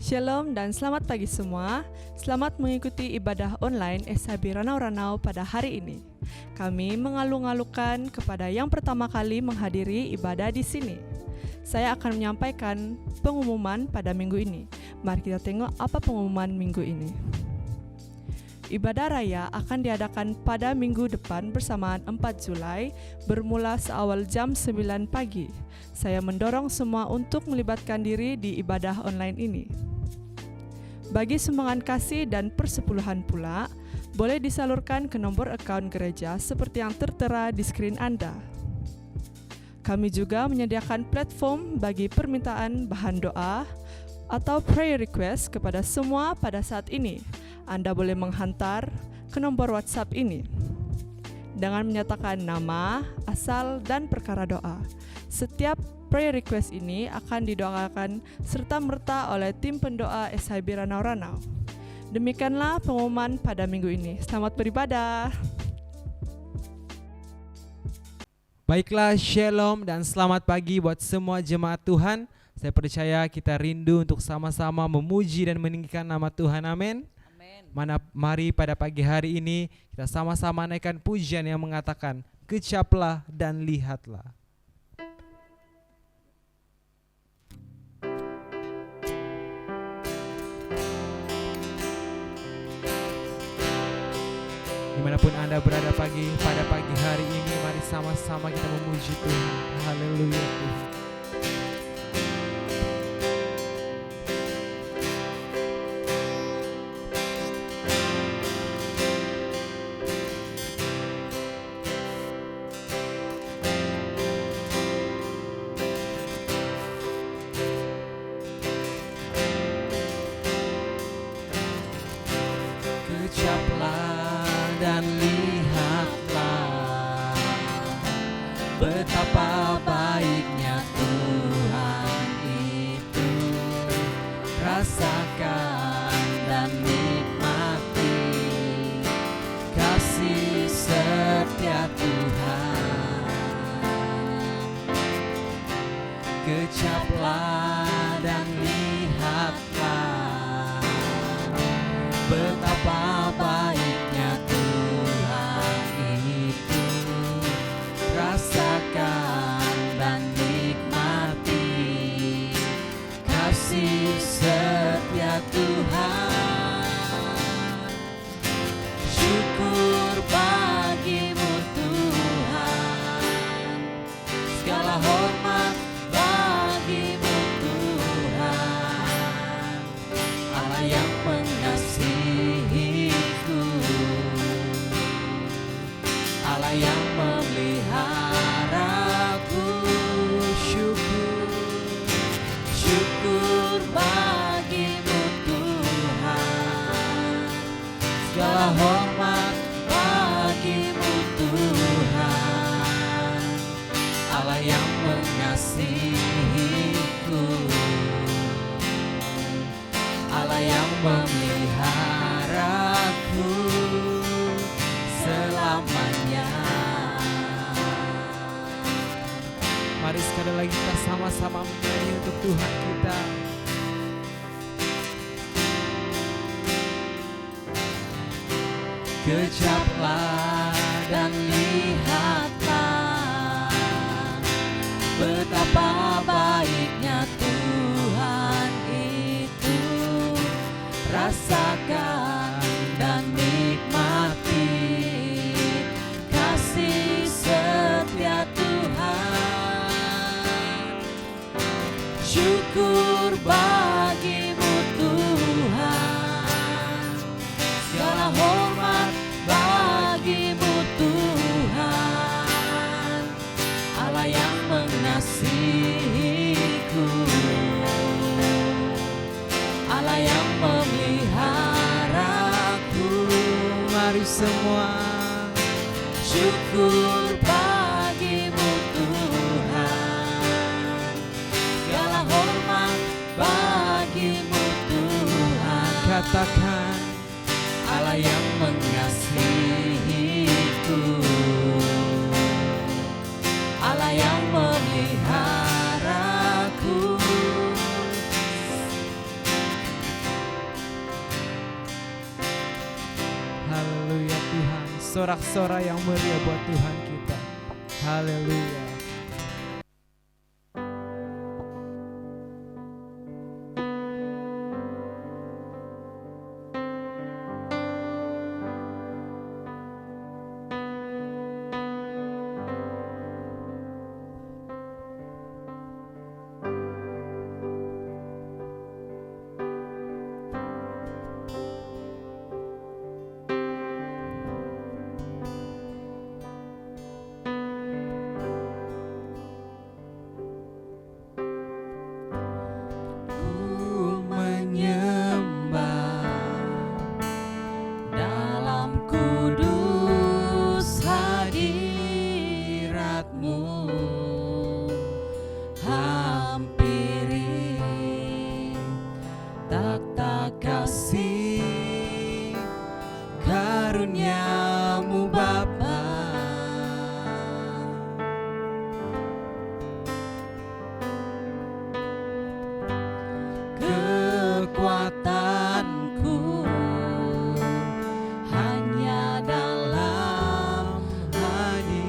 Shalom dan selamat pagi semua. Selamat mengikuti ibadah online SHB Ranau-Ranau pada hari ini. Kami mengalu-alukan kepada yang pertama kali menghadiri ibadah di sini. Saya akan menyampaikan pengumuman pada minggu ini. Mari kita tengok apa pengumuman minggu ini. Ibadah raya akan diadakan pada minggu depan bersamaan 4 Julai bermula seawal jam 9 pagi. Saya mendorong semua untuk melibatkan diri di ibadah online ini. Bagi sumbangan kasih dan persepuluhan pula, boleh disalurkan ke nomor akaun gereja seperti yang tertera di skrin Anda. Kami juga menyediakan platform bagi permintaan bahan doa atau prayer request kepada semua pada saat ini. Anda boleh menghantar ke nomor WhatsApp ini dengan menyatakan nama, asal, dan perkara doa. Setiap prayer request ini akan didoakan serta-merta oleh tim pendoa SHB Ranau-Ranau. Demikianlah pengumuman pada minggu ini. Selamat beribadah. Baiklah, shalom dan selamat pagi buat semua jemaat Tuhan. Saya percaya kita rindu untuk sama-sama memuji dan meninggikan nama Tuhan. Amin. Mari pada pagi hari ini kita sama-sama naikkan pujian yang mengatakan, kecaplah dan lihatlah. Dimanapun Anda berada pada pagi hari ini, mari sama-sama kita memuji Tuhan. Haleluya Tuhan. Dan lihatlah betapa baiknya Tuhan itu. Rasakan dan nikmati kasih setia Tuhan. Kecaplah dan lihatlah betapa baiknya Tuhan itu. Rasakan dan nikmati kasih setia Tuhan. Syukur bagimu Tuhan, segala hormat bagimu Tuhan, Allah yang mengasihiku, Allah yang memeliharaku. Syukur bagimu Tuhan, segala hormat bagimu Tuhan, Allah yang mengasihiku, Allah yang memeliharaku selamanya. Mari sekali lagi kita sama-sama menyanyi untuk Tuhan kita. Kecaplah dan lihatlah betapa baiknya Tuhan itu. Rasakan dan nikmati kasih setia Tuhan. Syukur bagimu Tuhan, segala hormat bagimu Tuhan, Allah yang mengasihiku, Allah yang memeliharaku. Mari semua. Syukur bagimu Tuhan, segala hormat bagimu Tuhan. Katakan, Allah yang mengasihiku, Allah yang memeliharaku. sorak-sorai yang meriah buat Tuhan kita. Haleluya. Ku menyembah dalam kudus hadirat-Mu, hampiri takhta kasih karunia-Mu Bapa. Kekuatanku hanya dalam hadirat-Mu,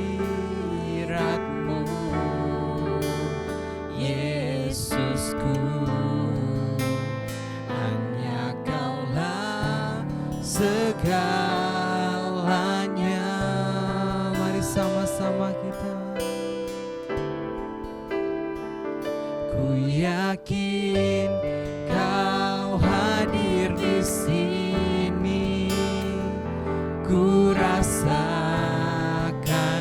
Yesusku. Hanya Kaulah segalanya. Mari sama-sama kita. Ku yakin Kau hadir di sini. Ku rasakan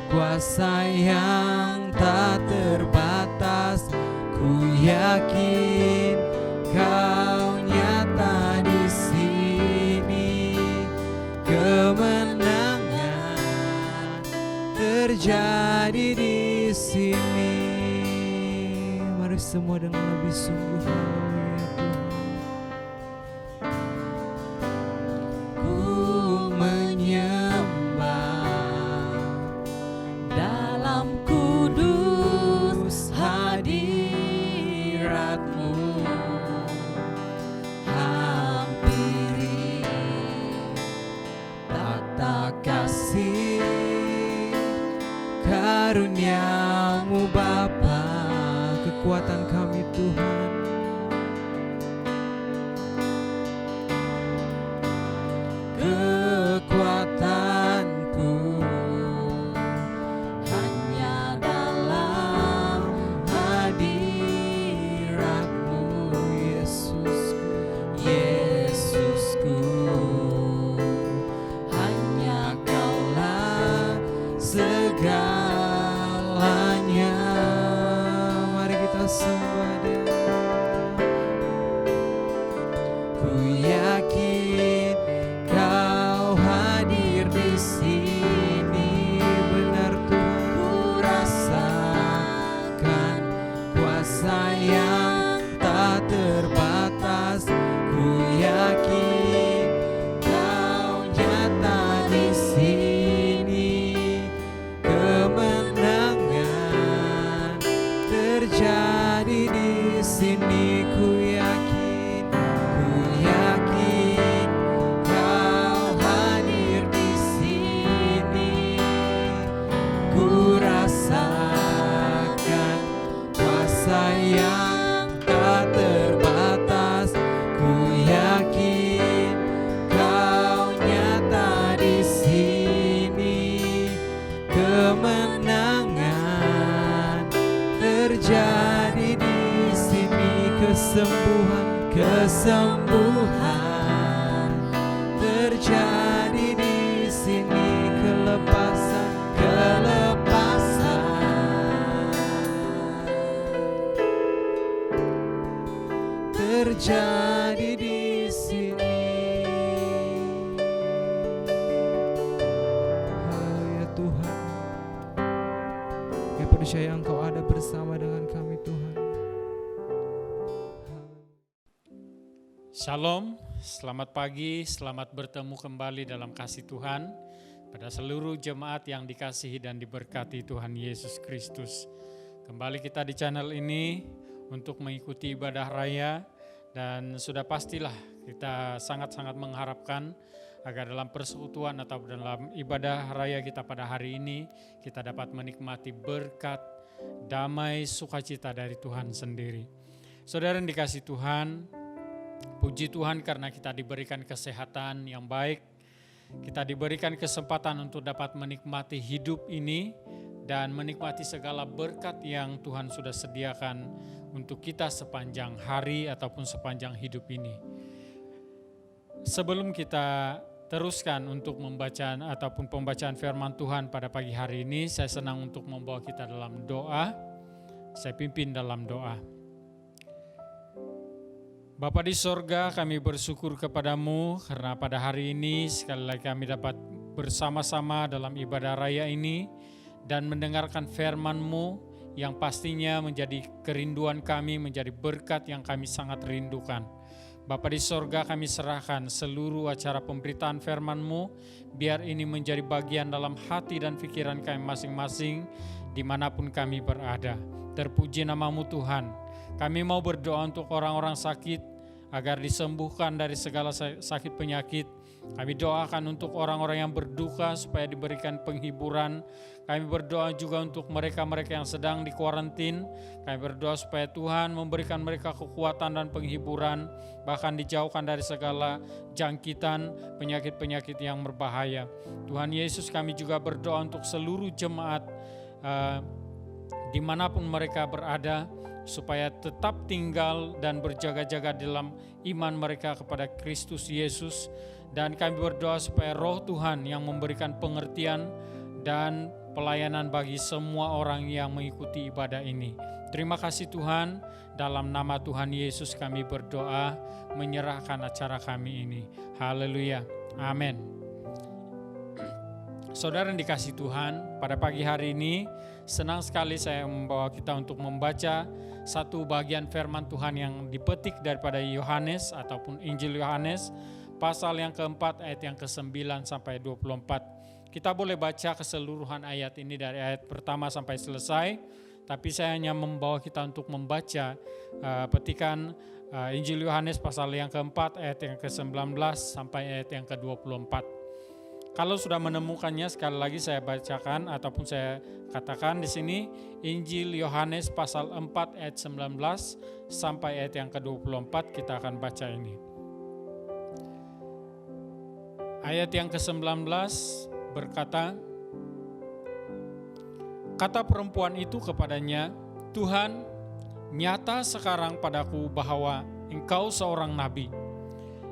kuasa yang tak terbatas. Ku yakin Kau nyata di sini. Kemenangan terjadi di sini. Mari semua dengan lebih sungguh. Haleluya Tuhan. Ku menyembah dalam kudus hadirat-Mu, hampiri takhta kasih karunia-Mu Bapa. Kekuatan kami Tuhan. Kekuatanku hanya dalam hadirat-Mu, Yesusku. Yesusku, hanya Kaulah segalanya. Mari kita sembah Dia. Ku yakin Kau hadir di sini. Benar Tuhan. Ku rasakan kuasa yang tak terbatas. Ku yakin Kau nyata di sini. Kemenangan terjadi di sini. Ku yakin Kau hadir di sini. Ku rasakan kuasa yang tak terbatas. Ku yakin Kau nyata di sini. Kemenangan terjadi di sini. Kesembuhan terjadi di sini. Kelepasan terjadi di sini. Haleluya Tuhan. Kami percaya Engkau ada bersama dengan kami Tuhan. Shalom, selamat pagi, selamat bertemu kembali dalam kasih Tuhan pada seluruh jemaat yang dikasihi dan diberkati Tuhan Yesus Kristus. Kembali kita di channel ini untuk mengikuti ibadah raya dan sudah pastilah kita sangat-sangat mengharapkan agar dalam persekutuan atau dalam ibadah raya kita pada hari ini, kita dapat menikmati berkat, damai, sukacita dari Tuhan sendiri. Saudara yang dikasihi Tuhan, puji Tuhan karena kita diberikan kesehatan yang baik, kita diberikan kesempatan untuk dapat menikmati hidup ini dan menikmati segala berkat yang Tuhan sudah sediakan untuk kita sepanjang hari ataupun sepanjang hidup ini. Sebelum kita teruskan untuk membaca ataupun pembacaan firman Tuhan pada pagi hari ini, saya senang untuk membawa kita dalam doa. Saya pimpin dalam doa. Bapa di sorga, kami bersyukur kepadamu karena pada hari ini sekali lagi kami dapat bersama-sama dalam ibadah raya ini dan mendengarkan firman-Mu yang pastinya menjadi kerinduan kami, menjadi berkat yang kami sangat rindukan. Bapa di sorga, kami serahkan seluruh acara pemberitaan firman-Mu, biar ini menjadi bagian dalam hati dan pikiran kami masing-masing, dimanapun kami berada. Terpuji nama-Mu Tuhan. Kami mau berdoa untuk orang-orang sakit, agar disembuhkan dari segala sakit penyakit. Kami doakan untuk orang-orang yang berduka, supaya diberikan penghiburan. Kami berdoa juga untuk mereka-mereka yang sedang dikuarantin. Kami berdoa supaya Tuhan memberikan mereka kekuatan dan penghiburan, bahkan dijauhkan dari segala jangkitan penyakit-penyakit yang berbahaya. Tuhan Yesus, kami juga berdoa untuk seluruh jemaat dimanapun mereka berada, supaya tetap tinggal dan berjaga-jaga dalam iman mereka kepada Kristus Yesus. Dan kami berdoa supaya Roh Tuhan yang memberikan pengertian dan pelayanan bagi semua orang yang mengikuti ibadah ini. Terima kasih Tuhan, dalam nama Tuhan Yesus kami berdoa, menyerahkan acara kami ini. Haleluya, amin. Saudara yang dikasihi Tuhan, pada pagi hari ini senang sekali saya membawa kita untuk membaca satu bagian firman Tuhan yang dipetik daripada Yohanes ataupun Injil Yohanes, pasal yang keempat ayat yang ke-9 sampai 24. Kita boleh baca keseluruhan ayat ini dari ayat pertama sampai selesai, tapi saya hanya membawa kita untuk membaca petikan Injil Yohanes pasal yang keempat ayat yang ke-19 sampai ayat yang ke-24. Kalau sudah menemukannya, sekali lagi saya bacakan ataupun saya katakan di sini Injil Yohanes pasal 4 ayat 19 sampai ayat yang ke-24, kita akan baca ini. Ayat yang ke-19 berkata, kata perempuan itu kepadanya, Tuhan, nyata sekarang padaku bahwa engkau seorang nabi.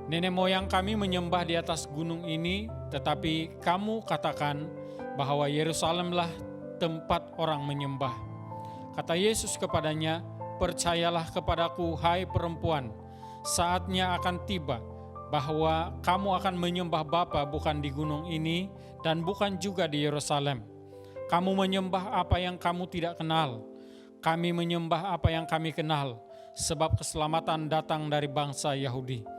Nenek moyang kami menyembah di atas gunung ini, tetapi kamu katakan bahwa Yerusalemlah tempat orang menyembah. Kata Yesus kepadanya, percayalah kepadaku, hai perempuan, saatnya akan tiba bahwa kamu akan menyembah Bapa bukan di gunung ini dan bukan juga di Yerusalem. Kamu menyembah apa yang kamu tidak kenal, kami menyembah apa yang kami kenal, sebab keselamatan datang dari bangsa Yahudi.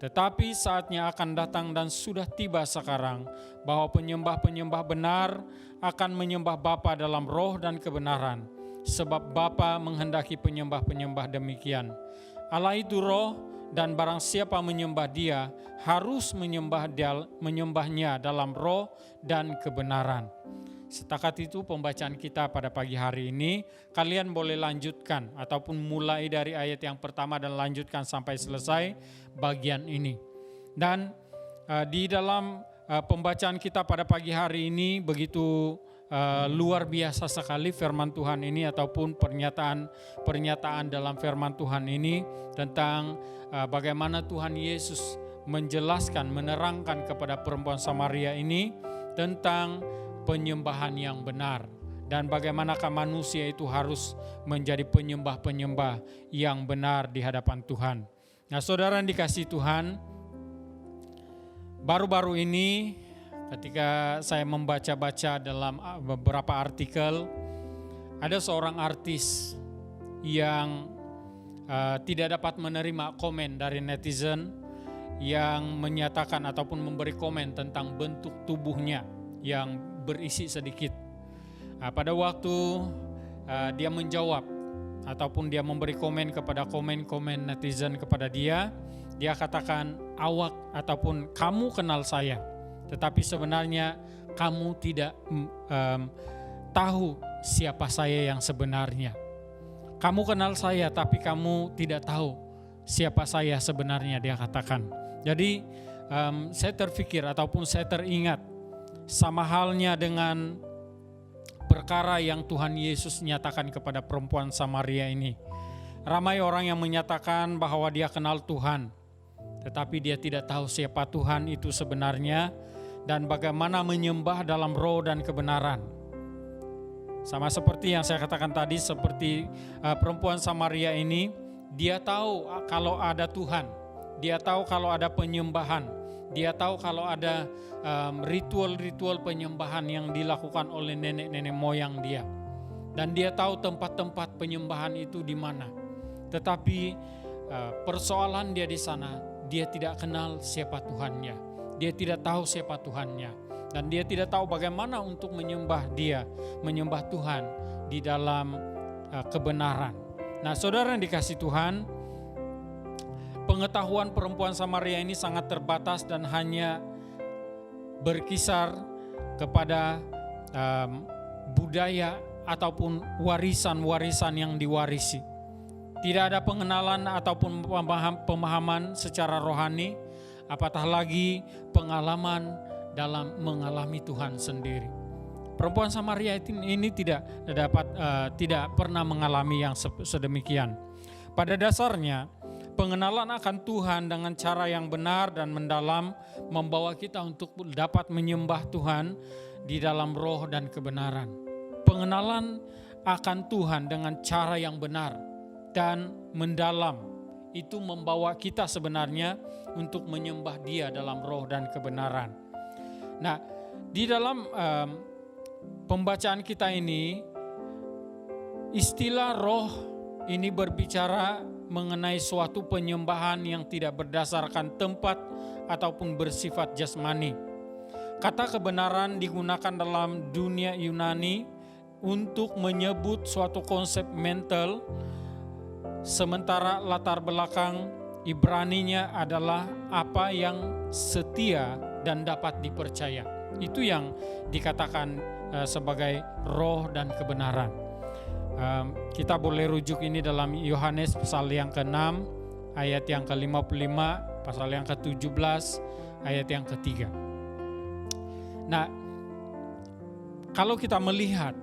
Tetapi saatnya akan datang dan sudah tiba sekarang bahwa penyembah-penyembah benar akan menyembah Bapa dalam roh dan kebenaran, sebab Bapa menghendaki penyembah-penyembah demikian. Allah itu roh, dan barang siapa menyembah Dia harus menyembahnya dalam roh dan kebenaran. Setakat itu pembacaan kita pada pagi hari ini. Kalian boleh lanjutkan ataupun mulai dari ayat yang pertama dan lanjutkan sampai selesai bagian ini. Dan di dalam pembacaan kita pada pagi hari ini begitu luar biasa sekali firman Tuhan ini ataupun pernyataan dalam firman Tuhan ini tentang bagaimana Tuhan Yesus menjelaskan, menerangkan kepada perempuan Samaria ini tentang penyembahan yang benar dan bagaimanakah manusia itu harus menjadi penyembah-penyembah yang benar di hadapan Tuhan. Nah, saudara yang dikasihi Tuhan, baru-baru ini ketika saya membaca-baca dalam beberapa artikel, ada seorang artis yang tidak dapat menerima komen dari netizen yang menyatakan ataupun memberi komen tentang bentuk tubuhnya yang berisi sedikit. Pada waktu dia menjawab ataupun dia memberi komen kepada komen-komen netizen kepada dia dia katakan awak ataupun kamu kenal saya, tetapi sebenarnya kamu tidak tahu siapa saya yang sebenarnya. Kamu kenal saya tapi kamu tidak tahu siapa saya sebenarnya, dia katakan. Jadi saya terfikir ataupun saya teringat sama halnya dengan perkara yang Tuhan Yesus nyatakan kepada perempuan Samaria ini. Ramai orang yang menyatakan bahwa dia kenal Tuhan, tetapi dia tidak tahu siapa Tuhan itu sebenarnya dan bagaimana menyembah dalam roh dan kebenaran. Sama seperti yang saya katakan tadi, seperti perempuan Samaria ini, dia tahu kalau ada Tuhan, dia tahu kalau ada penyembahan, dia tahu kalau ada ritual-ritual penyembahan yang dilakukan oleh nenek-nenek moyang dia. Dan dia tahu tempat-tempat penyembahan itu di mana. Tetapi persoalan dia di sana, dia tidak kenal siapa Tuhannya. Dia tidak tahu siapa Tuhannya. Dan dia tidak tahu bagaimana untuk menyembah dia, menyembah Tuhan di dalam kebenaran. Nah, saudara yang dikasihi Tuhan, pengetahuan perempuan Samaria ini sangat terbatas dan hanya berkisar kepada budaya ataupun warisan-warisan yang diwarisi. Tidak ada pengenalan ataupun pemahaman secara rohani, apatah lagi pengalaman dalam mengalami Tuhan sendiri. Perempuan Samaria ini tidak pernah mengalami yang sedemikian. Pada dasarnya, pengenalan akan Tuhan dengan cara yang benar dan mendalam membawa kita untuk dapat menyembah Tuhan di dalam roh dan kebenaran. Pengenalan akan Tuhan dengan cara yang benar dan mendalam itu membawa kita sebenarnya untuk menyembah Dia dalam roh dan kebenaran. Nah, di dalam pembacaan kita ini, istilah roh ini berbicara mengenai suatu penyembahan yang tidak berdasarkan tempat ataupun bersifat jasmani. Kata kebenaran digunakan dalam dunia Yunani untuk menyebut suatu konsep mental, sementara latar belakang Ibraninya adalah apa yang setia dan dapat dipercaya. Itu yang dikatakan sebagai roh dan kebenaran. Kita boleh rujuk ini dalam Yohanes pasal yang ke-6 ayat yang ke-55, pasal yang ke-17 ayat yang ke-3. Nah, kalau kita melihat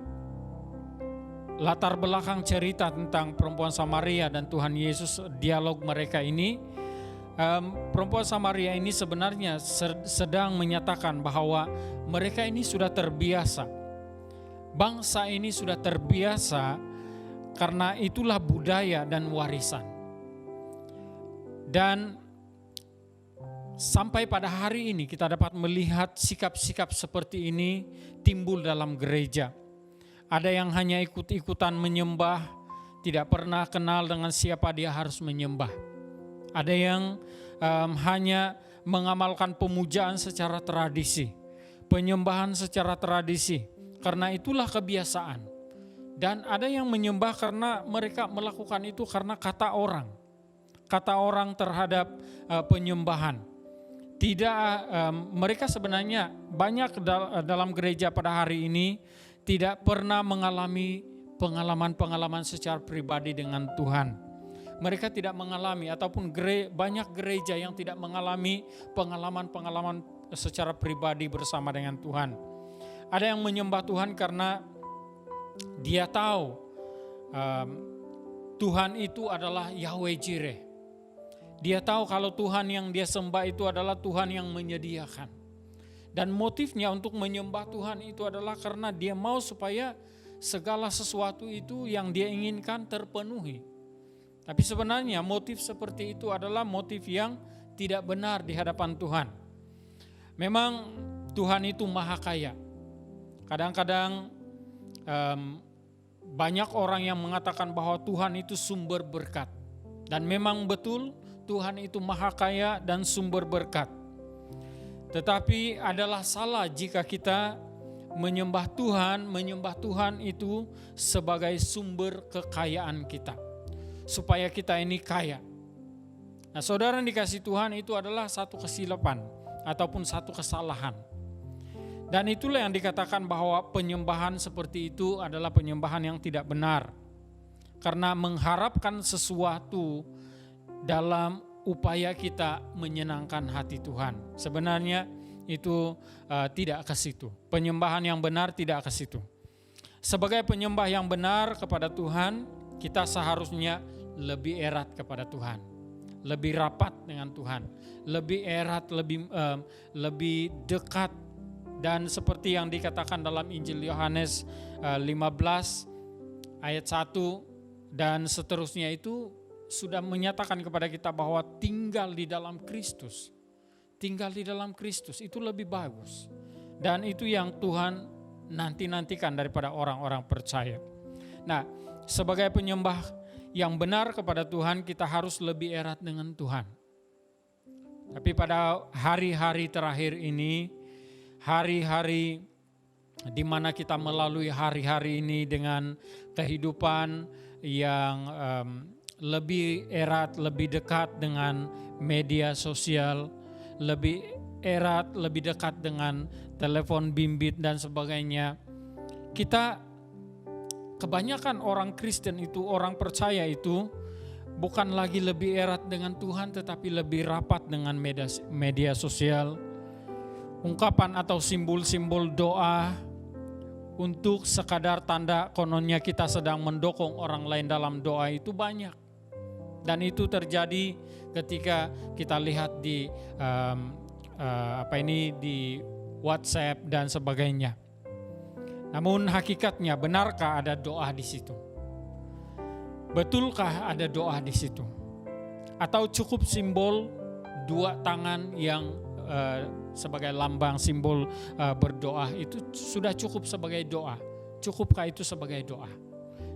latar belakang cerita tentang perempuan Samaria dan Tuhan Yesus, dialog mereka ini, perempuan Samaria ini sebenarnya sedang menyatakan bahwa mereka ini sudah terbiasa. Bangsa ini sudah terbiasa karena itulah budaya dan warisan. Dan sampai pada hari ini kita dapat melihat sikap-sikap seperti ini timbul dalam gereja. Ada yang hanya ikut-ikutan menyembah, tidak pernah kenal dengan siapa dia harus menyembah. Ada yang hanya mengamalkan pemujaan secara tradisi, penyembahan secara tradisi, karena itulah kebiasaan. Dan ada yang menyembah karena mereka melakukan itu karena kata orang terhadap penyembahan. Mereka sebenarnya banyak dalam gereja pada hari ini tidak pernah mengalami pengalaman-pengalaman secara pribadi dengan Tuhan. Mereka tidak mengalami ataupun banyak gereja yang tidak mengalami pengalaman-pengalaman secara pribadi bersama dengan Tuhan. Ada yang menyembah Tuhan karena dia tahu Tuhan itu adalah Yahweh Jireh. Dia tahu kalau Tuhan yang dia sembah itu adalah Tuhan yang menyediakan. Dan motifnya untuk menyembah Tuhan itu adalah karena dia mau supaya segala sesuatu itu yang dia inginkan terpenuhi. Tapi sebenarnya motif seperti itu adalah motif yang tidak benar di hadapan Tuhan. Memang Tuhan itu maha kaya. Kadang-kadang banyak orang yang mengatakan bahwa Tuhan itu sumber berkat. Dan memang betul Tuhan itu maha kaya dan sumber berkat. Tetapi adalah salah jika kita menyembah Tuhan itu sebagai sumber kekayaan kita. Supaya kita ini kaya. Nah, saudara yang dikasihi Tuhan, itu adalah satu kesilapan ataupun satu kesalahan. Dan itulah yang dikatakan bahwa penyembahan seperti itu adalah penyembahan yang tidak benar. Karena mengharapkan sesuatu dalam upaya kita menyenangkan hati Tuhan. Sebenarnya itu tidak ke situ. Penyembahan yang benar tidak ke situ. Sebagai penyembah yang benar kepada Tuhan, kita seharusnya lebih erat kepada Tuhan. Lebih rapat dengan Tuhan. Lebih erat, lebih dekat. Dan seperti yang dikatakan dalam Injil Yohanes 15 ayat 1 dan seterusnya, itu sudah menyatakan kepada kita bahwa tinggal di dalam Kristus. Tinggal di dalam Kristus itu lebih bagus. Dan itu yang Tuhan nanti-nantikan daripada orang-orang percaya. Nah, sebagai penyembah yang benar kepada Tuhan, kita harus lebih erat dengan Tuhan. Tapi pada hari-hari terakhir ini, hari-hari di mana kita melalui hari-hari ini dengan kehidupan yang lebih erat, lebih dekat dengan media sosial, lebih erat, lebih dekat dengan telepon bimbit dan sebagainya. Kita kebanyakan orang Kristen itu, orang percaya itu bukan lagi lebih erat dengan Tuhan, tetapi lebih rapat dengan media sosial. Ungkapan atau simbol-simbol doa untuk sekadar tanda kononnya kita sedang mendukung orang lain dalam doa itu banyak. Dan itu terjadi ketika kita lihat di di WhatsApp dan sebagainya. Namun hakikatnya, benarkah ada doa di situ? Betulkah ada doa di situ? Atau cukup simbol dua tangan yang sebagai lambang simbol berdoa itu sudah cukup sebagai doa? Cukupkah itu sebagai doa?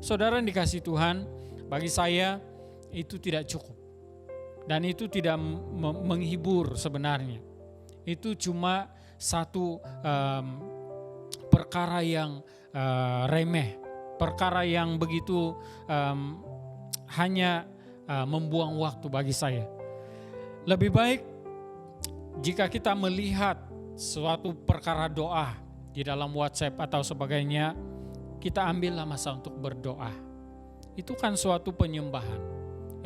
Saudara yang dikasihi Tuhan, bagi saya itu tidak cukup. Dan itu tidak menghibur sebenarnya. Itu cuma satu perkara yang remeh, perkara yang begitu hanya membuang waktu bagi saya. Lebih baik jika kita melihat suatu perkara doa di dalam WhatsApp atau sebagainya, kita ambillah masa untuk berdoa. Itu kan suatu penyembahan,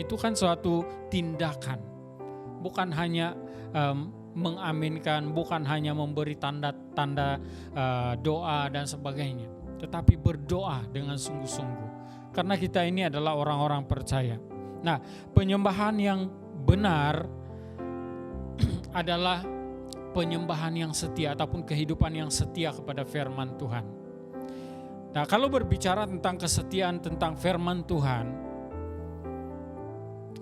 itu kan suatu tindakan, bukan hanya mengaminkan, bukan hanya memberi tanda-tanda doa dan sebagainya, tetapi berdoa dengan sungguh-sungguh. Karena kita ini adalah orang-orang percaya. Nah, penyembahan yang benar adalah penyembahan yang setia ataupun kehidupan yang setia kepada firman Tuhan. Nah, kalau berbicara tentang kesetiaan tentang firman Tuhan,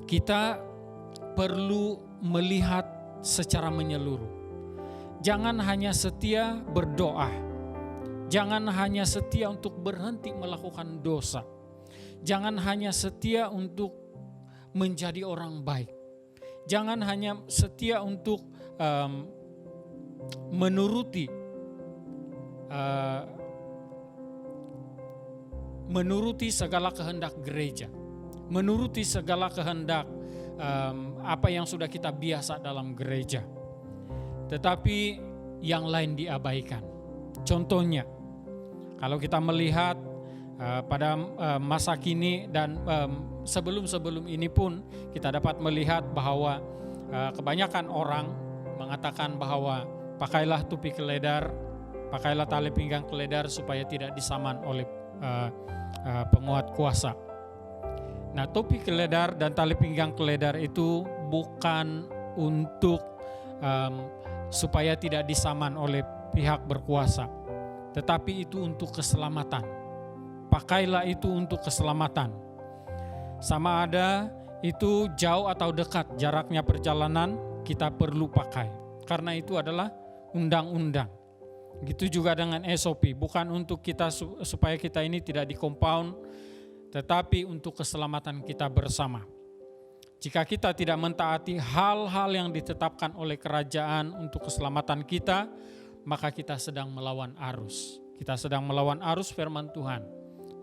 kita perlu melihat secara menyeluruh. Jangan hanya setia berdoa. Jangan hanya setia untuk berhenti melakukan dosa. Jangan hanya setia untuk menjadi orang baik. Jangan hanya setia untuk menuruti segala kehendak gereja, menuruti segala kehendak apa yang sudah kita biasa dalam gereja, tetapi yang lain diabaikan. Contohnya, kalau kita melihat pada masa kini dan sebelum ini pun kita dapat melihat bahwa kebanyakan orang mengatakan bahwa pakailah topi keledar, pakailah tali pinggang keledar supaya tidak disaman oleh penguat kuasa. Nah, topi keledar dan tali pinggang keledar itu bukan untuk supaya tidak disaman oleh pihak berkuasa, tetapi itu untuk keselamatan. Pakailah itu untuk keselamatan. Sama ada itu jauh atau dekat jaraknya perjalanan, kita perlu pakai. Karena itu adalah undang-undang. Gitu juga dengan SOP, bukan untuk kita supaya kita ini tidak di compound, tetapi untuk keselamatan kita bersama. Jika kita tidak mentaati hal-hal yang ditetapkan oleh kerajaan untuk keselamatan kita, maka kita sedang melawan arus. Kita sedang melawan arus firman Tuhan.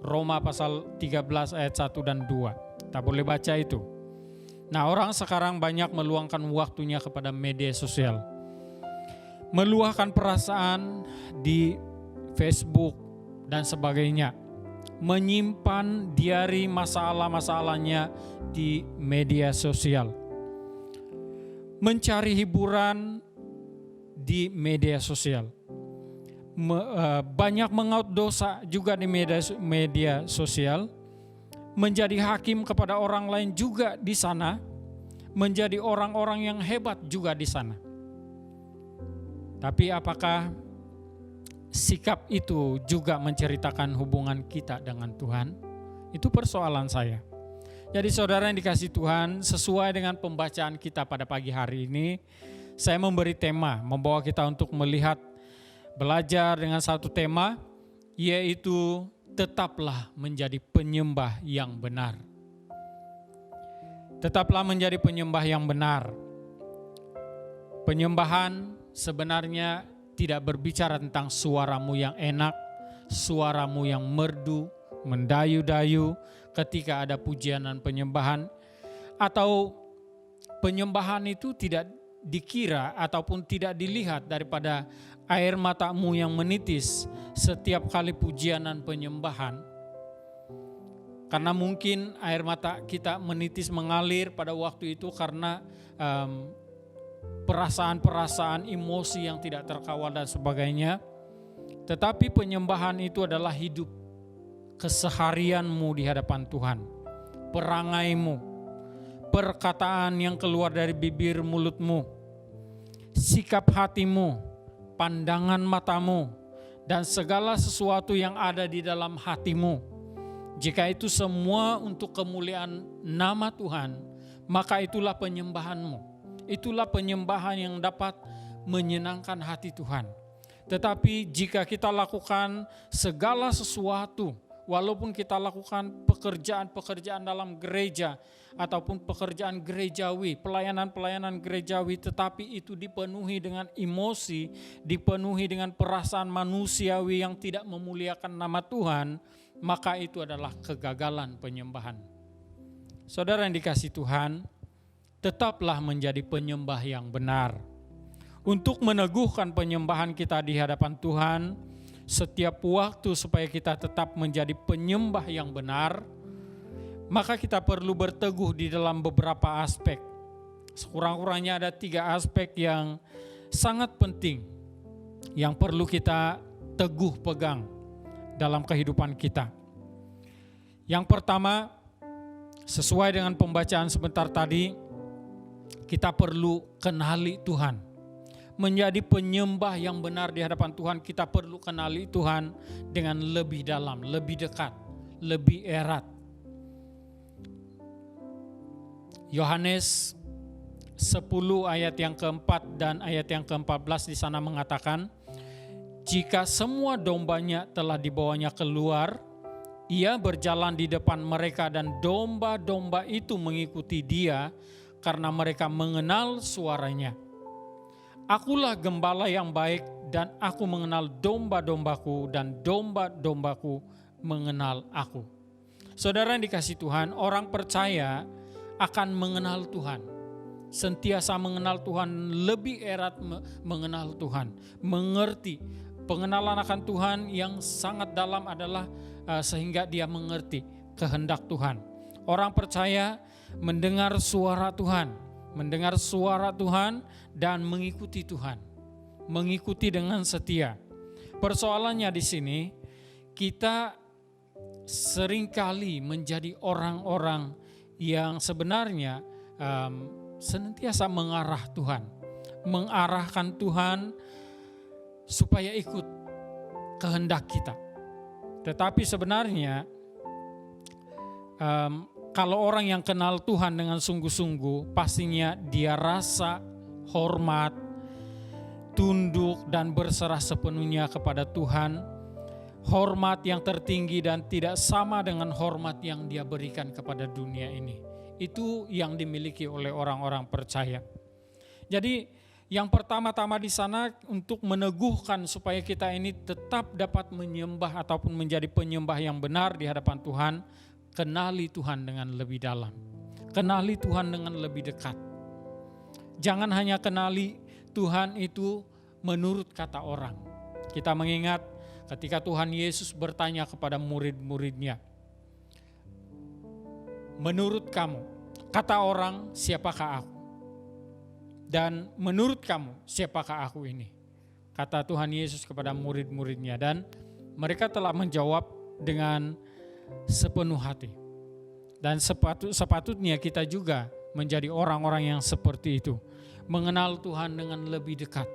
Roma pasal 13 ayat 1 dan 2. Kita boleh baca itu. Nah, orang sekarang banyak meluangkan waktunya kepada media sosial. Meluahkan perasaan di Facebook dan sebagainya. Menyimpan diari masalah-masalahnya di media sosial. Mencari hiburan di media sosial. Banyak mengaut dosa juga di media sosial. Menjadi hakim kepada orang lain juga di sana, menjadi orang-orang yang hebat juga di sana. Tapi apakah sikap itu juga menceritakan hubungan kita dengan Tuhan? Itu persoalan saya. Jadi saudara yang dikasihi Tuhan, sesuai dengan pembacaan kita pada pagi hari ini, saya memberi tema, membawa kita untuk melihat, belajar dengan satu tema, yaitu tetaplah menjadi penyembah yang benar. Tetaplah menjadi penyembah yang benar. Penyembahan sebenarnya tidak berbicara tentang suaramu yang enak, suaramu yang merdu, mendayu-dayu ketika ada pujian dan penyembahan. Atau penyembahan itu tidak dikira ataupun tidak dilihat daripada air matamu yang menitis setiap kali pujian dan penyembahan. Karena mungkin air mata kita menitis mengalir pada waktu itu karena perasaan-perasaan, emosi yang tidak terkawal dan sebagainya. Tetapi penyembahan itu adalah hidup keseharianmu di hadapan Tuhan. Perangaimu, perkataan yang keluar dari bibir mulutmu, sikap hatimu, pandangan matamu, dan segala sesuatu yang ada di dalam hatimu. Jika itu semua untuk kemuliaan nama Tuhan, maka itulah penyembahanmu. Itulah penyembahan yang dapat menyenangkan hati Tuhan. Tetapi jika kita lakukan segala sesuatu, walaupun kita lakukan pekerjaan-pekerjaan dalam gereja ataupun pekerjaan gerejawi, pelayanan-pelayanan gerejawi, tetapi itu dipenuhi dengan emosi, dipenuhi dengan perasaan manusiawi yang tidak memuliakan nama Tuhan, maka itu adalah kegagalan penyembahan. Saudara yang dikasihi Tuhan, tetaplah menjadi penyembah yang benar. Untuk meneguhkan penyembahan kita di hadapan Tuhan setiap waktu supaya kita tetap menjadi penyembah yang benar, maka kita perlu berteguh di dalam beberapa aspek. Sekurang-kurangnya ada 3 aspek yang sangat penting yang perlu kita teguh pegang dalam kehidupan kita. Yang pertama, sesuai dengan pembacaan sebentar tadi, kita perlu kenali Tuhan. Menjadi penyembah yang benar di hadapan Tuhan, kita perlu kenali Tuhan dengan lebih dalam, lebih dekat, lebih erat. Yohanes 10 ayat yang keempat dan ayat yang ke-14 di sana mengatakan, jika semua dombanya telah dibawanya keluar, ia berjalan di depan mereka dan domba-domba itu mengikuti dia karena mereka mengenal suaranya. Akulah gembala yang baik dan aku mengenal domba-dombaku dan domba-dombaku mengenal aku. Saudara yang dikasihi Tuhan, orang percaya akan mengenal Tuhan. Sentiasa mengenal Tuhan, lebih erat mengenal Tuhan. Mengerti, pengenalan akan Tuhan yang sangat dalam adalah sehingga dia mengerti kehendak Tuhan. Orang percaya mendengar suara Tuhan. Mendengar suara Tuhan dan mengikuti Tuhan. Mengikuti dengan setia. Persoalannya di sini, kita seringkali menjadi orang-orang yang sebenarnya senantiasa mengarah Tuhan. Mengarahkan Tuhan supaya ikut kehendak kita. Tetapi sebenarnya kalau orang yang kenal Tuhan dengan sungguh-sungguh, pastinya dia rasa hormat, tunduk dan berserah sepenuhnya kepada Tuhan. Hormat yang tertinggi dan tidak sama dengan hormat yang dia berikan kepada dunia ini. Itu yang dimiliki oleh orang-orang percaya. Jadi yang pertama-tama di sana untuk meneguhkan supaya kita ini tetap dapat menyembah ataupun menjadi penyembah yang benar di hadapan Tuhan, kenali Tuhan dengan lebih dalam. kenali Tuhan dengan lebih dekat. Jangan hanya kenali Tuhan itu menurut kata orang. Kita mengingat ketika Tuhan Yesus bertanya kepada murid-muridnya, menurut kamu, kata orang, siapakah aku? Dan menurut kamu, siapakah aku ini? Kata Tuhan Yesus kepada murid-muridnya, dan mereka telah menjawab dengan sepenuh hati. Dan sepatutnya kita juga menjadi orang-orang yang seperti itu. Mengenal Tuhan dengan lebih dekat.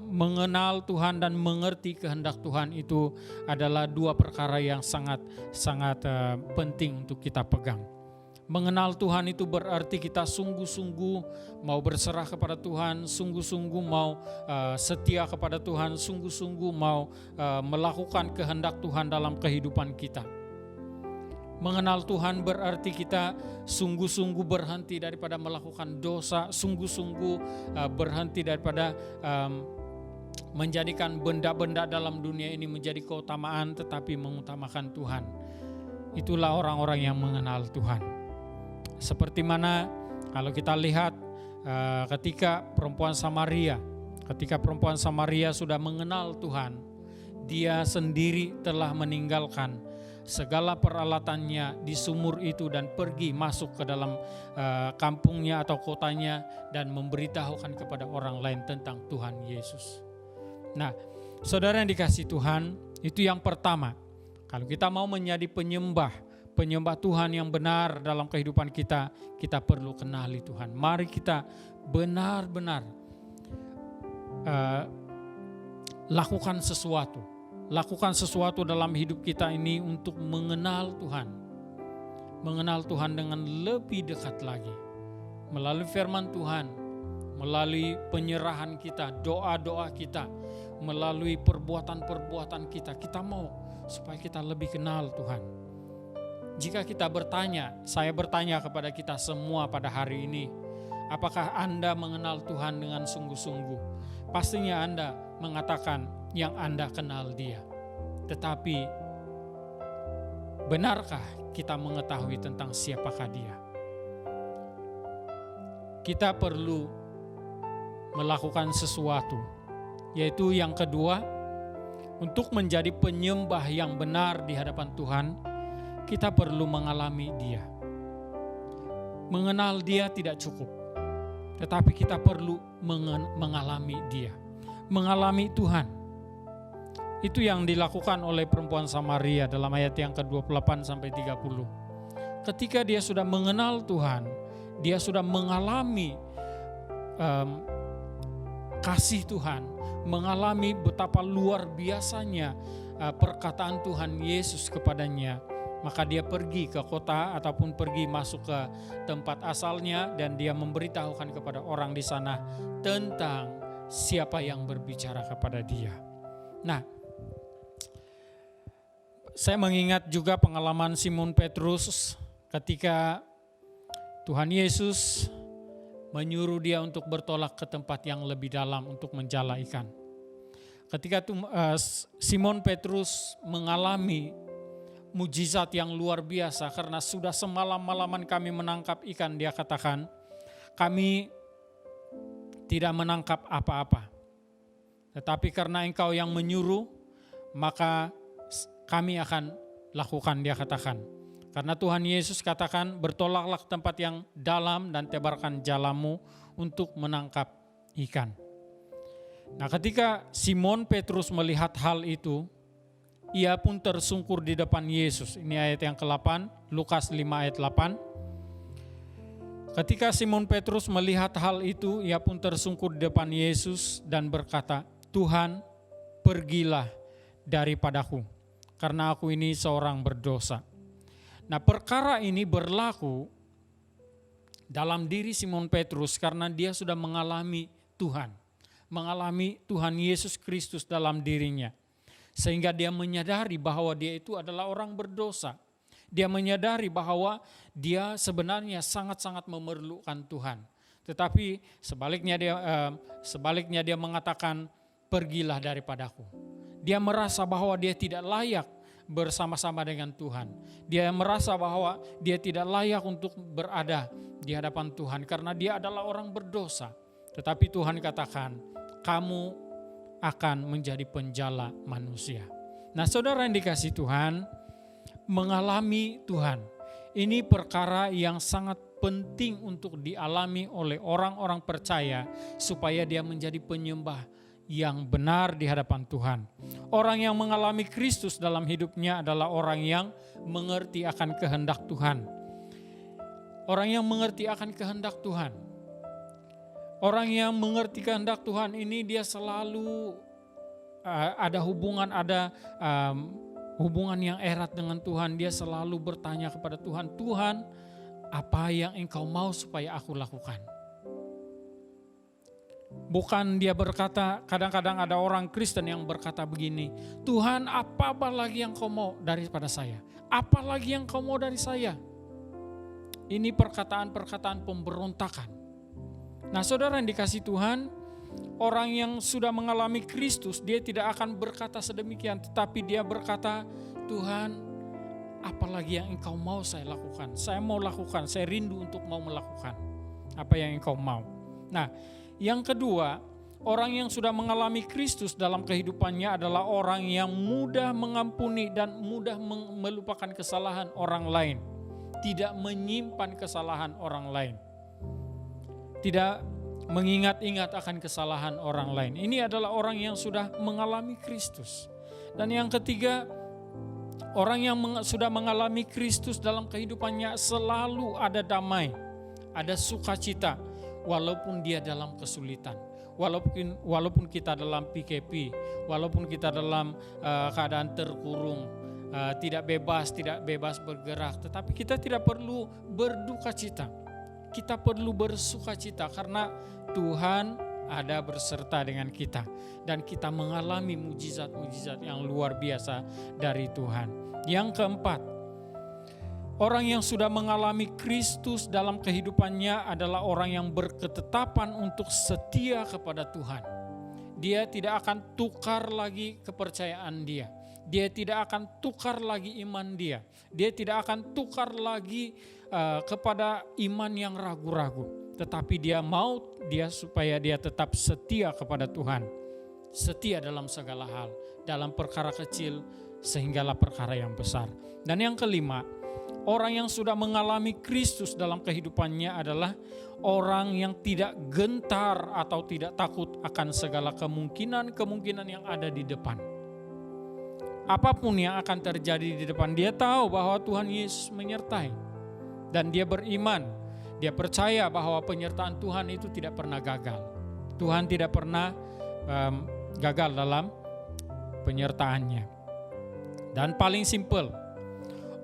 Mengenal Tuhan dan mengerti kehendak Tuhan itu adalah dua perkara yang sangat penting untuk kita pegang. Mengenal Tuhan itu berarti kita sungguh-sungguh mau berserah kepada Tuhan, sungguh-sungguh mau setia kepada Tuhan, sungguh-sungguh mau melakukan kehendak Tuhan dalam kehidupan kita. Mengenal Tuhan berarti kita sungguh-sungguh berhenti daripada melakukan dosa, sungguh-sungguh berhenti daripada menjadikan benda-benda dalam dunia ini menjadi keutamaan, tetapi mengutamakan Tuhan. Itulah orang-orang yang mengenal Tuhan. Seperti mana kalau kita lihat ketika perempuan Samaria sudah mengenal Tuhan, dia sendiri telah meninggalkan segala peralatannya di sumur itu dan pergi masuk ke dalam kampungnya atau kotanya dan memberitahukan kepada orang lain tentang Tuhan Yesus. Nah, saudara yang dikasihi Tuhan, itu yang pertama. Kalau kita mau menjadi penyembah Tuhan yang benar dalam kehidupan kita, kita perlu kenali Tuhan. Mari kita benar-benar lakukan sesuatu dalam hidup kita ini untuk mengenal Tuhan dengan lebih dekat lagi. Melalui firman Tuhan, melalui penyerahan kita, doa-doa kita, melalui perbuatan-perbuatan kita mau supaya kita lebih kenal Tuhan. Jika kita saya bertanya kepada kita semua pada hari ini, apakah Anda mengenal Tuhan dengan sungguh-sungguh? Pastinya Anda mengatakan yang Anda kenal Dia. Tetapi benarkah kita mengetahui tentang siapakah Dia? Kita perlu melakukan sesuatu, yaitu yang kedua, untuk menjadi penyembah yang benar di hadapan Tuhan, kita perlu mengalami Dia. Mengenal Dia tidak cukup, tetapi kita perlu mengalami Dia, mengalami Tuhan. Itu yang dilakukan oleh perempuan Samaria dalam ayat yang ke-28 sampai 30. Ketika dia sudah mengenal Tuhan, dia sudah mengalami kasih Tuhan, mengalami betapa luar biasanya perkataan Tuhan Yesus kepadanya, maka dia pergi ke kota ataupun pergi masuk ke tempat asalnya dan dia memberitahukan kepada orang di sana tentang siapa yang berbicara kepada dia. Nah, saya mengingat juga pengalaman Simon Petrus ketika Tuhan Yesus menyuruh dia untuk bertolak ke tempat yang lebih dalam untuk menjala ikan. Ketika Simon Petrus mengalami mujizat yang luar biasa karena sudah semalam-malaman kami menangkap ikan, dia katakan, kami tidak menangkap apa-apa. Tetapi karena Engkau yang menyuruh, maka kami akan lakukan, dia katakan. Karena Tuhan Yesus katakan, bertolaklah ke tempat yang dalam dan tebarkan jalamu untuk menangkap ikan. Nah, ketika Simon Petrus melihat hal itu, ia pun tersungkur di depan Yesus. Ini ayat yang ke-8, Lukas 5 ayat 8. Ketika Simon Petrus melihat hal itu, ia pun tersungkur di depan Yesus dan berkata, Tuhan, pergilah daripadaku, karena aku ini seorang berdosa. Nah, perkara ini berlaku dalam diri Simon Petrus karena dia sudah mengalami Tuhan. Mengalami Tuhan Yesus Kristus dalam dirinya. Sehingga dia menyadari bahwa dia itu adalah orang berdosa. Dia menyadari bahwa dia sebenarnya sangat-sangat memerlukan Tuhan. Tetapi sebaliknya dia mengatakan, pergilah daripadaku. Dia merasa bahwa dia tidak layak bersama-sama dengan Tuhan. Dia merasa bahwa dia tidak layak untuk berada di hadapan Tuhan karena dia adalah orang berdosa. Tetapi Tuhan katakan, kamu akan menjadi penjala manusia. Nah, saudara yang dikasihi Tuhan, mengalami Tuhan, ini perkara yang sangat penting untuk dialami oleh orang-orang percaya supaya dia menjadi penyembah yang benar di hadapan Tuhan. Orang yang mengalami Kristus dalam hidupnya adalah orang yang mengerti akan kehendak Tuhan. Orang yang mengerti akan kehendak Tuhan. Orang yang mengerti kehendak Tuhan ini dia selalu ada hubungan, hubungan yang erat dengan Tuhan. Dia selalu bertanya kepada Tuhan, Tuhan, apa yang Engkau mau supaya aku lakukan? Bukan dia berkata, kadang-kadang ada orang Kristen yang berkata begini, Tuhan, apa lagi yang Kau mau daripada saya? Apa lagi yang Kau mau dari saya? Ini perkataan-perkataan pemberontakan. Nah, saudara yang dikasihi Tuhan, orang yang sudah mengalami Kristus, dia tidak akan berkata sedemikian, tetapi dia berkata, Tuhan, apalagi yang Engkau mau saya lakukan? Saya mau lakukan, saya rindu untuk mau melakukan apa yang Engkau mau. Nah, yang kedua, orang yang sudah mengalami Kristus dalam kehidupannya adalah orang yang mudah mengampuni dan mudah melupakan kesalahan orang lain. Tidak menyimpan kesalahan orang lain. Tidak mengingat-ingat akan kesalahan orang lain. Ini adalah orang yang sudah mengalami Kristus. Dan yang ketiga, orang yang sudah mengalami Kristus dalam kehidupannya selalu ada damai, ada sukacita, walaupun dia dalam kesulitan. Walaupun kita dalam PKP, walaupun kita dalam keadaan terkurung, tidak bebas bergerak, tetapi kita tidak perlu berduka cita. Kita perlu bersuka cita karena Tuhan ada berserta dengan kita dan kita mengalami mujizat-mujizat yang luar biasa dari Tuhan. Yang keempat, orang yang sudah mengalami Kristus dalam kehidupannya adalah orang yang berketetapan untuk setia kepada Tuhan. Dia tidak akan tukar lagi kepercayaan dia. Dia tidak akan tukar lagi iman dia. Dia tidak akan tukar lagi kepada iman yang ragu-ragu. Tetapi dia supaya dia tetap setia kepada Tuhan. Setia dalam segala hal. Dalam perkara kecil sehinggalah perkara yang besar. Dan yang kelima, orang yang sudah mengalami Kristus dalam kehidupannya adalah orang yang tidak gentar atau tidak takut akan segala kemungkinan yang ada di depan. Apapun yang akan terjadi di depan, dia tahu bahwa Tuhan Yesus menyertai. Dan dia beriman, dia percaya bahwa penyertaan Tuhan itu tidak pernah gagal. Tuhan tidak pernah gagal dalam penyertaannya. Dan paling simpel,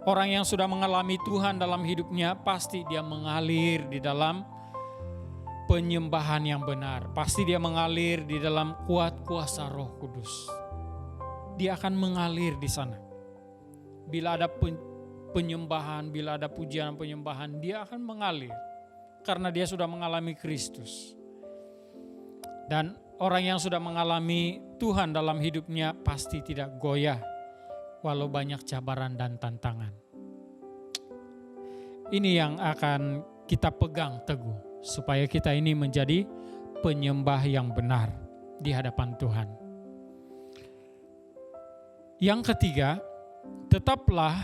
orang yang sudah mengalami Tuhan dalam hidupnya, pasti dia mengalir di dalam penyembahan yang benar. Pasti dia mengalir di dalam kuat kuasa Roh Kudus. Dia akan mengalir di sana. Bila ada penyembahan, bila ada pujian penyembahan, dia akan mengalir. Karena dia sudah mengalami Kristus. Dan orang yang sudah mengalami Tuhan dalam hidupnya pasti tidak goyah, walau banyak cabaran dan tantangan. Ini yang akan kita pegang teguh, supaya kita ini menjadi penyembah yang benar di hadapan Tuhan. Yang ketiga, tetaplah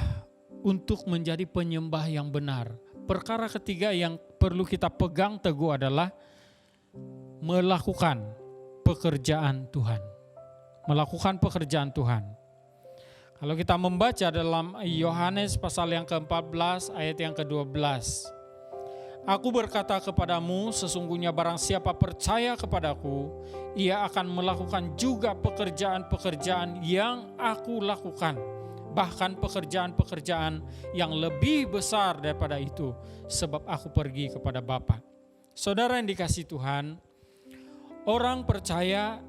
untuk menjadi penyembah yang benar. Perkara ketiga yang perlu kita pegang teguh adalah melakukan pekerjaan Tuhan. Melakukan pekerjaan Tuhan. Kalau kita membaca dalam Yohanes pasal yang ke-14 ayat yang ke-12. Aku berkata kepadamu, sesungguhnya barang siapa percaya kepadaku, ia akan melakukan juga pekerjaan-pekerjaan yang aku lakukan. Bahkan pekerjaan-pekerjaan yang lebih besar daripada itu, sebab aku pergi kepada Bapa. Saudara yang dikasihi Tuhan, orang percaya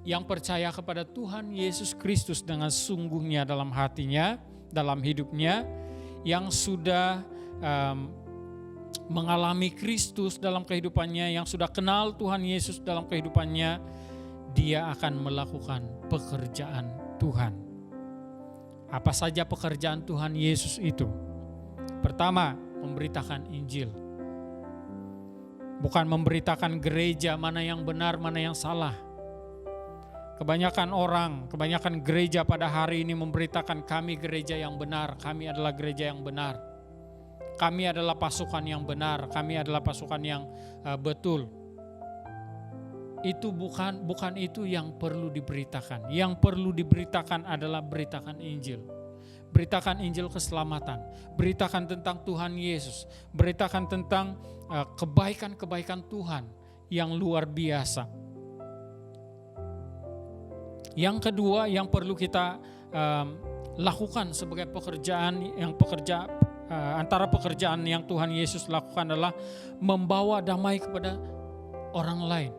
yang percaya kepada Tuhan Yesus Kristus dengan sungguhnya dalam hatinya, dalam hidupnya, yang sudah mengalami Kristus dalam kehidupannya, yang sudah kenal Tuhan Yesus dalam kehidupannya, dia akan melakukan pekerjaan Tuhan. Apa saja pekerjaan Tuhan Yesus itu? Pertama, memberitakan Injil. Bukan memberitakan gereja mana yang benar, mana yang salah. Kebanyakan gereja pada hari ini memberitakan kami gereja yang benar, kami adalah gereja yang benar. Kami adalah pasukan yang benar, kami adalah pasukan yang betul. Itu bukan itu yang perlu diberitakan. Yang perlu diberitakan adalah beritakan Injil. Beritakan Injil keselamatan, beritakan tentang Tuhan Yesus, beritakan tentang kebaikan-kebaikan Tuhan yang luar biasa. Yang kedua yang perlu kita lakukan sebagai antara pekerjaan yang Tuhan Yesus lakukan adalah membawa damai kepada orang lain.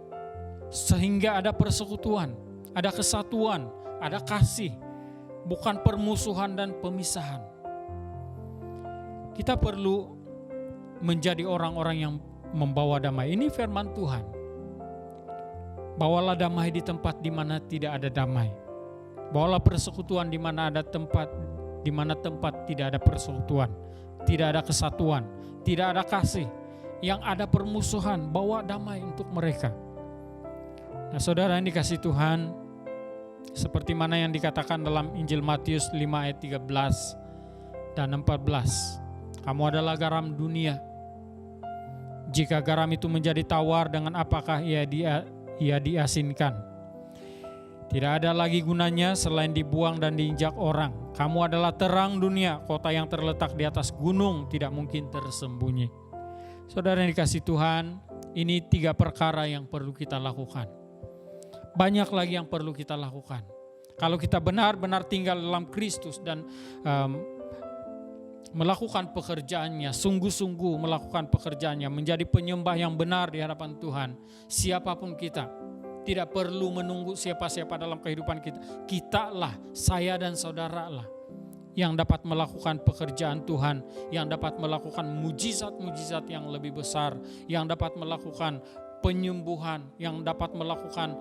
Sehingga ada persekutuan, ada kesatuan, ada kasih. Bukan permusuhan dan pemisahan. Kita perlu menjadi orang-orang yang membawa damai. Ini firman Tuhan. Bawalah damai di tempat di mana tidak ada damai. Bawalah persekutuan di mana tempat tidak ada persekutuan, tidak ada kesatuan, tidak ada kasih. Yang ada permusuhan, bawa damai untuk mereka. Nah, saudara yang dikasihi Tuhan, seperti mana yang dikatakan dalam Injil Matius 5 ayat 13 dan 14. Kamu adalah garam dunia. Jika garam itu menjadi tawar, dengan apakah ia diasinkan? Tidak ada lagi gunanya selain dibuang dan diinjak orang. Kamu adalah terang dunia, kota yang terletak di atas gunung tidak mungkin tersembunyi. Saudara yang dikasihi Tuhan, ini 3 perkara yang perlu kita lakukan. Banyak lagi yang perlu kita lakukan. Kalau kita benar-benar tinggal dalam Kristus dan melakukan pekerjaannya, sungguh-sungguh melakukan pekerjaannya, menjadi penyembah yang benar di hadapan Tuhan, siapapun kita, tidak perlu menunggu siapa-siapa dalam kehidupan kita. Kitalah, saya dan saudara lah yang dapat melakukan pekerjaan Tuhan, yang dapat melakukan mujizat-mujizat yang lebih besar, yang dapat melakukan penyembuhan, yang dapat melakukan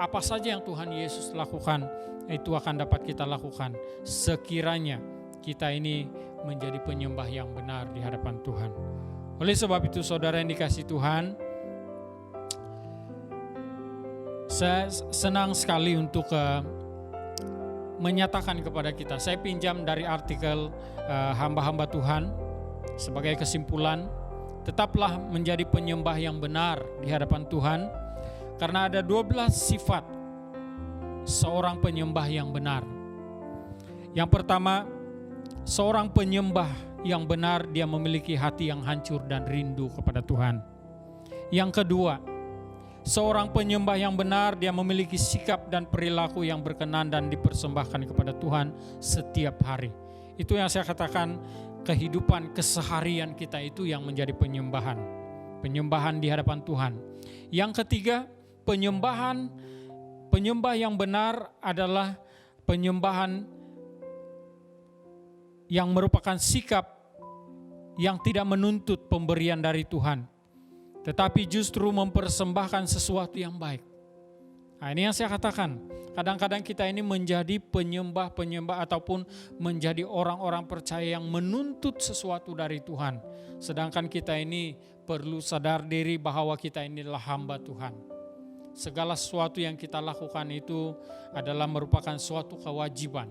apa saja yang Tuhan Yesus lakukan, itu akan dapat kita lakukan sekiranya kita ini menjadi penyembah yang benar di hadapan Tuhan. Oleh sebab itu, saudara yang dikasihi Tuhan, saya senang sekali untuk menyatakan kepada kita, saya pinjam dari artikel hamba-hamba Tuhan sebagai kesimpulan. Tetaplah menjadi penyembah yang benar di hadapan Tuhan, karena ada 12 sifat seorang penyembah yang benar. Yang pertama, seorang penyembah yang benar, dia memiliki hati yang hancur dan rindu kepada Tuhan. Yang kedua, seorang penyembah yang benar, dia memiliki sikap dan perilaku yang berkenan dan dipersembahkan kepada Tuhan setiap hari. Itu yang saya katakan, kehidupan keseharian kita itu yang menjadi penyembahan di hadapan Tuhan. Yang ketiga, penyembah yang benar adalah penyembahan yang merupakan sikap yang tidak menuntut pemberian dari Tuhan, tetapi justru mempersembahkan sesuatu yang baik. Nah, ini yang saya katakan, kadang-kadang kita ini menjadi penyembah ataupun menjadi orang-orang percaya yang menuntut sesuatu dari Tuhan. Sedangkan kita ini perlu sadar diri bahwa kita inilah hamba Tuhan. Segala sesuatu yang kita lakukan itu adalah merupakan suatu kewajiban.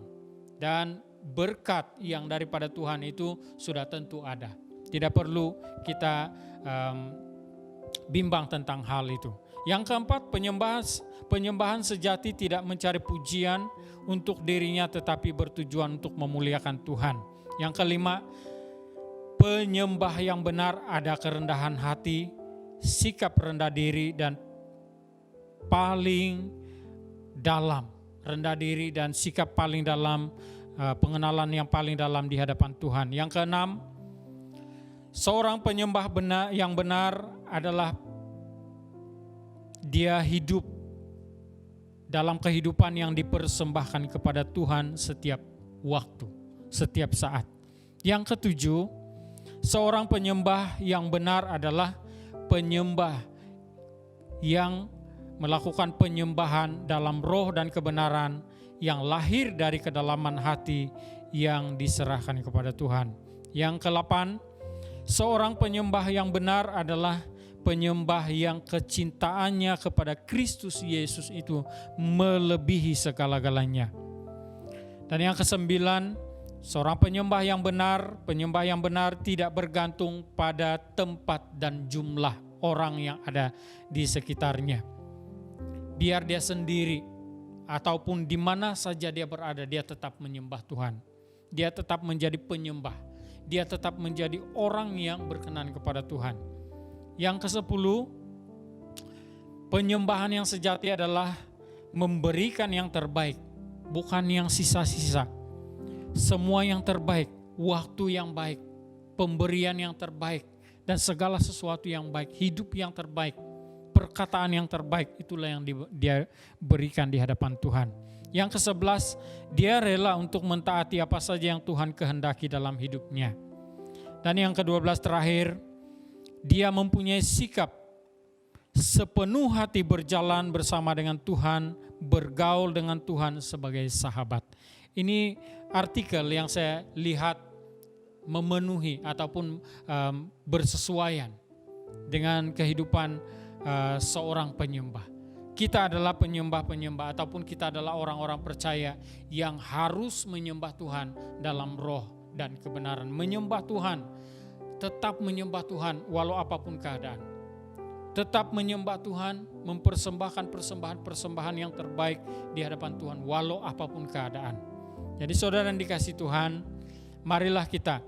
Dan berkat yang daripada Tuhan itu sudah tentu ada. Tidak perlu kita bimbang tentang hal itu. Yang keempat, penyembahan sejati tidak mencari pujian untuk dirinya, tetapi bertujuan untuk memuliakan Tuhan. Yang kelima, penyembah yang benar ada kerendahan hati, sikap rendah diri dan paling dalam, rendah diri dan sikap paling dalam, pengenalan yang paling dalam di hadapan Tuhan. Yang keenam, seorang penyembah yang benar adalah dia hidup dalam kehidupan yang dipersembahkan kepada Tuhan setiap waktu, setiap saat. Yang ketujuh, seorang penyembah yang benar adalah penyembah yang melakukan penyembahan dalam roh dan kebenaran, yang lahir dari kedalaman hati yang diserahkan kepada Tuhan. Yang ke-8, seorang penyembah yang benar adalah penyembah yang kecintaannya kepada Kristus Yesus itu melebihi segala-galanya. Dan yang ke-9, seorang penyembah yang benar tidak bergantung pada tempat dan jumlah orang yang ada di sekitarnya. Biar dia sendiri ataupun di mana saja dia berada, dia tetap menyembah Tuhan. Dia tetap menjadi penyembah. Dia tetap menjadi orang yang berkenan kepada Tuhan. Yang ke-10, penyembahan yang sejati adalah memberikan yang terbaik, bukan yang sisa-sisa. Semua yang terbaik, waktu yang baik, pemberian yang terbaik, dan segala sesuatu yang baik, hidup yang terbaik, perkataan yang terbaik, itulah yang dia berikan di hadapan Tuhan. Yang ke-11, dia rela untuk mentaati apa saja yang Tuhan kehendaki dalam hidupnya. Dan yang ke-12 terakhir, dia mempunyai sikap sepenuh hati berjalan bersama dengan Tuhan, bergaul dengan Tuhan sebagai sahabat. Ini artikel yang saya lihat memenuhi ataupun bersesuaian dengan kehidupan seorang penyembah. Kita adalah penyembah-penyembah ataupun kita adalah orang-orang percaya yang harus menyembah Tuhan dalam roh dan kebenaran. Menyembah Tuhan, tetap menyembah Tuhan walau apapun keadaan. Tetap menyembah Tuhan, mempersembahkan persembahan-persembahan yang terbaik di hadapan Tuhan walau apapun keadaan. Jadi saudara yang dikasihi Tuhan, marilah kita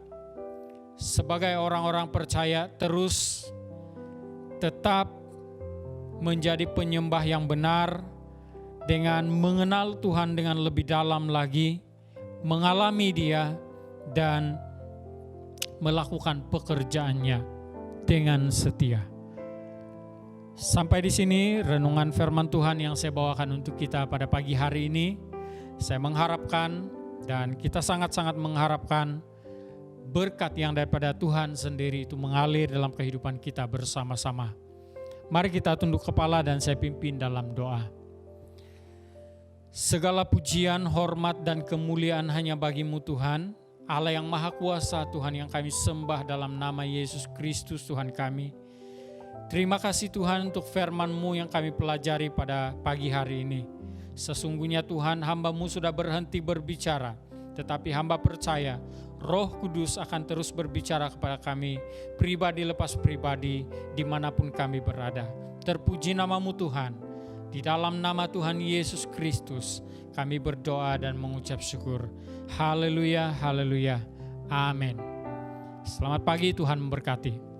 sebagai orang-orang percaya terus tetap menjadi penyembah yang benar dengan mengenal Tuhan dengan lebih dalam lagi, mengalami Dia dan melakukan pekerjaannya dengan setia. Sampai di sini renungan firman Tuhan yang saya bawakan untuk kita pada pagi hari ini. Saya mengharapkan dan kita sangat-sangat mengharapkan berkat yang daripada Tuhan sendiri itu mengalir dalam kehidupan kita bersama-sama. Mari kita tunduk kepala dan saya pimpin dalam doa. Segala pujian, hormat dan kemuliaan hanya bagi-Mu Tuhan, Allah yang Maha Kuasa, Tuhan yang kami sembah dalam nama Yesus Kristus Tuhan kami. Terima kasih Tuhan untuk firman-Mu yang kami pelajari pada pagi hari ini. Sesungguhnya Tuhan, hamba-Mu sudah berhenti berbicara, tetapi hamba percaya Roh Kudus akan terus berbicara kepada kami, pribadi lepas pribadi, dimanapun kami berada. Terpuji nama-Mu Tuhan. Di dalam nama Tuhan Yesus Kristus, kami berdoa dan mengucap syukur. Haleluya, haleluya, amin. Selamat pagi, Tuhan memberkati.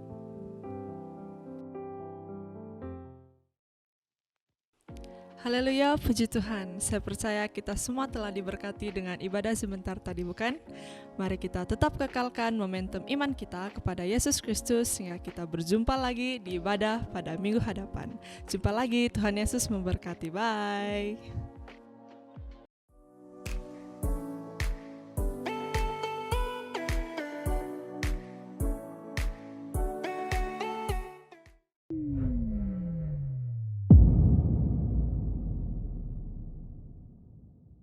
Haleluya, puji Tuhan. Saya percaya kita semua telah diberkati dengan ibadah sebentar tadi, bukan? Mari kita tetap kekalkan momentum iman kita kepada Yesus Kristus sehingga kita berjumpa lagi di ibadah pada minggu hadapan. Jumpa lagi, Tuhan Yesus memberkati. Bye.